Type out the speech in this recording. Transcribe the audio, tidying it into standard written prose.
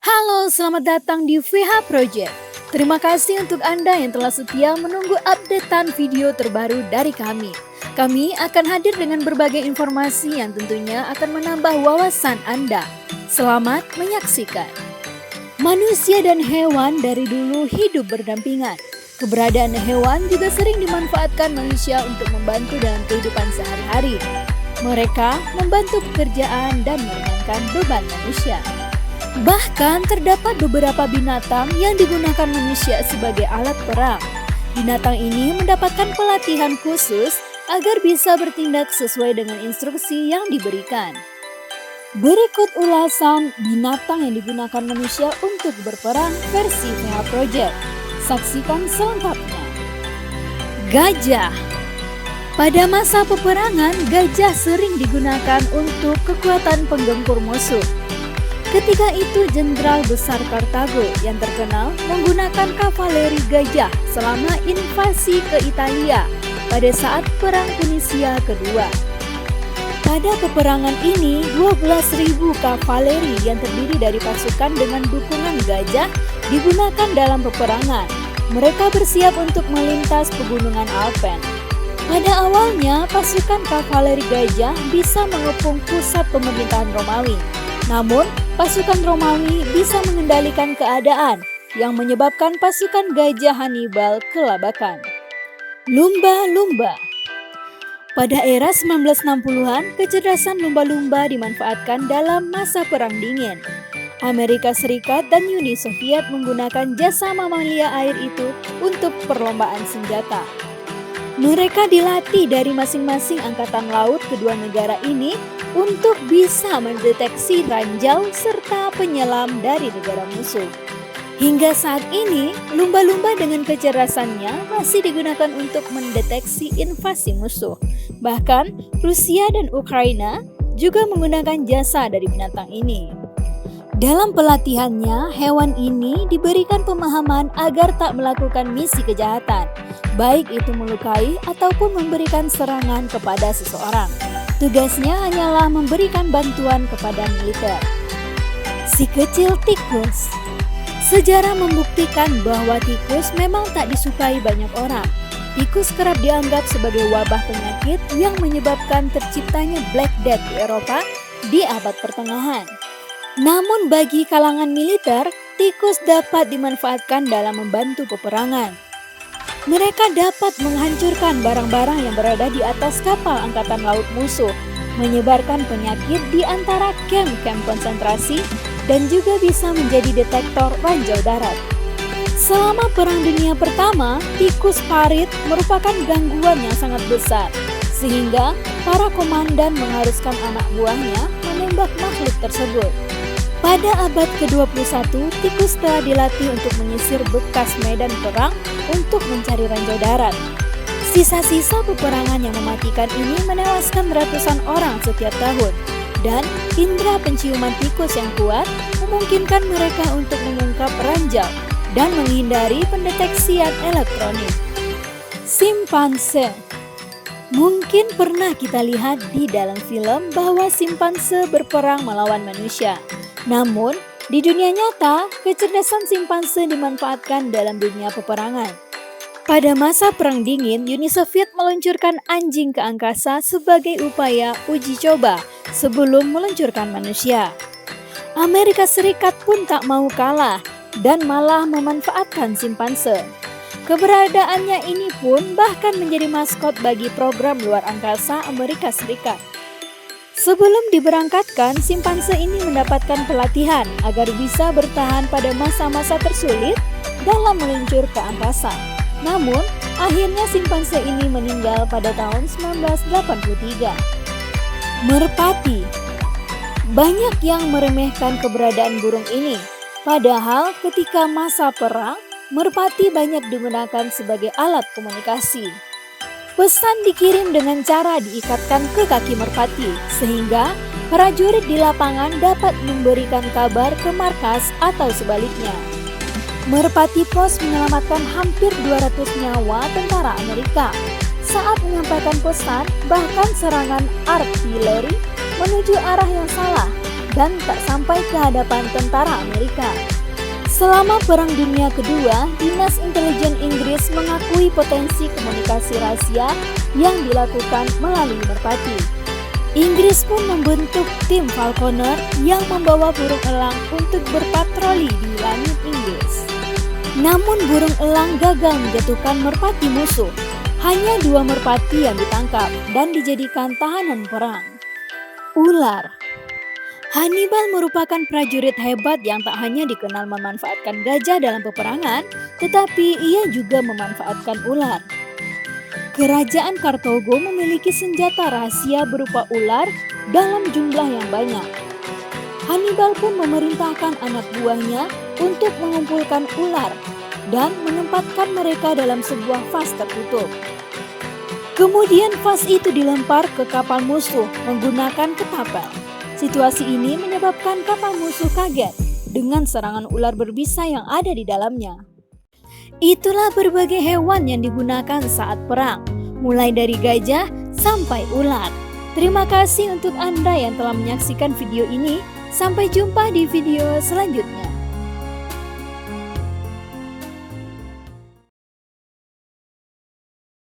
Halo, selamat datang di VH Project. Terima kasih untuk Anda yang telah setia menunggu updatean video terbaru dari kami. Kami akan hadir dengan berbagai informasi yang tentunya akan menambah wawasan Anda. Selamat menyaksikan. Manusia dan hewan dari dulu hidup berdampingan. Keberadaan hewan juga sering dimanfaatkan manusia untuk membantu dalam kehidupan sehari-hari. Mereka membantu pekerjaan dan meringankan beban manusia. Bahkan terdapat beberapa binatang yang digunakan manusia sebagai alat perang. Binatang ini mendapatkan pelatihan khusus agar bisa bertindak sesuai dengan instruksi yang diberikan. Berikut ulasan binatang yang digunakan manusia untuk berperang versi VH Project. Saksikan selengkapnya. Gajah. Pada masa peperangan, gajah sering digunakan untuk kekuatan penggempur musuh. Ketika itu Jenderal Besar Kartago yang terkenal menggunakan kavaleri gajah selama invasi ke Italia pada saat Perang Punisia kedua. Pada peperangan ini, 12.000 kavaleri yang terdiri dari pasukan dengan dukungan gajah digunakan dalam peperangan. Mereka bersiap untuk melintas pegunungan Alpen. Pada awalnya, pasukan kavaleri gajah bisa mengepung pusat pemerintahan Romawi. Namun, pasukan Romawi bisa mengendalikan keadaan yang menyebabkan pasukan gajah Hannibal kelabakan. Lumba-lumba. Pada era 1960-an, kecerdasan lumba-lumba dimanfaatkan dalam masa Perang Dingin. Amerika Serikat dan Uni Soviet menggunakan jasa mamalia air itu untuk perlombaan senjata. Mereka dilatih dari masing-masing angkatan laut kedua negara ini untuk bisa mendeteksi ranjau serta penyelam dari negara musuh. Hingga saat ini, lumba-lumba dengan kecerdasannya masih digunakan untuk mendeteksi invasi musuh. Bahkan, Rusia dan Ukraina juga menggunakan jasa dari binatang ini. Dalam pelatihannya, hewan ini diberikan pemahaman agar tak melakukan misi kejahatan, baik itu melukai ataupun memberikan serangan kepada seseorang. Tugasnya hanyalah memberikan bantuan kepada militer. Si kecil tikus. Sejarah membuktikan bahwa tikus memang tak disukai banyak orang. Tikus kerap dianggap sebagai wabah penyakit yang menyebabkan terciptanya Black Death di Eropa di abad pertengahan. Namun bagi kalangan militer, tikus dapat dimanfaatkan dalam membantu peperangan. Mereka dapat menghancurkan barang-barang yang berada di atas kapal angkatan laut musuh, menyebarkan penyakit di antara kamp-kamp konsentrasi, dan juga bisa menjadi detektor ranjau darat. Selama Perang Dunia Pertama, tikus parit merupakan gangguan yang sangat besar, sehingga para komandan mengharuskan anak buahnya menembak makhluk tersebut. Pada abad ke-21, tikus telah dilatih untuk menyisir bekas medan perang untuk mencari ranjau darat. Sisa-sisa peperangan yang mematikan ini menewaskan ratusan orang setiap tahun, dan indera penciuman tikus yang kuat memungkinkan mereka untuk mengungkap ranjau dan menghindari pendeteksian elektronik. Simpanse. Mungkin pernah kita lihat di dalam film bahwa simpanse berperang melawan manusia. Namun, di dunia nyata, kecerdasan simpanse dimanfaatkan dalam dunia peperangan. Pada masa Perang Dingin, Uni Soviet meluncurkan anjing ke angkasa sebagai upaya uji coba sebelum meluncurkan manusia. Amerika Serikat pun tak mau kalah dan malah memanfaatkan simpanse. Keberadaannya ini pun bahkan menjadi maskot bagi program luar angkasa Amerika Serikat. Sebelum diberangkatkan, simpanse ini mendapatkan pelatihan agar bisa bertahan pada masa-masa tersulit dalam meluncur ke angkasa. Namun, akhirnya simpanse ini meninggal pada tahun 1983. Merpati. Banyak yang meremehkan keberadaan burung ini. Padahal ketika masa perang, merpati banyak digunakan sebagai alat komunikasi. Pesan dikirim dengan cara diikatkan ke kaki merpati, sehingga prajurit di lapangan dapat memberikan kabar ke markas atau sebaliknya. Merpati Pos menyelamatkan hampir 200 nyawa tentara Amerika saat menyampaikan pesan, bahkan serangan artileri menuju arah yang salah dan tak sampai ke hadapan tentara Amerika. Selama Perang Dunia Kedua, Dinas Intelijen Inggris mengakui potensi komunikasi rahasia yang dilakukan melalui merpati. Inggris pun membentuk tim Falconer yang membawa burung elang untuk berpatroli di langit Inggris. Namun burung elang gagal menjatuhkan merpati musuh. Hanya 2 merpati yang ditangkap dan dijadikan tahanan perang. Ular. Hannibal merupakan prajurit hebat yang tak hanya dikenal memanfaatkan gajah dalam peperangan, tetapi ia juga memanfaatkan ular. Kerajaan Kartago memiliki senjata rahasia berupa ular dalam jumlah yang banyak. Hannibal pun memerintahkan anak buahnya untuk mengumpulkan ular dan menempatkan mereka dalam sebuah vas tertutup. Kemudian vas itu dilempar ke kapal musuh menggunakan ketapel. Situasi ini menyebabkan kapal musuh kaget dengan serangan ular berbisa yang ada di dalamnya. Itulah berbagai hewan yang digunakan saat perang, mulai dari gajah sampai ular. Terima kasih untuk Anda yang telah menyaksikan video ini. Sampai jumpa di video selanjutnya.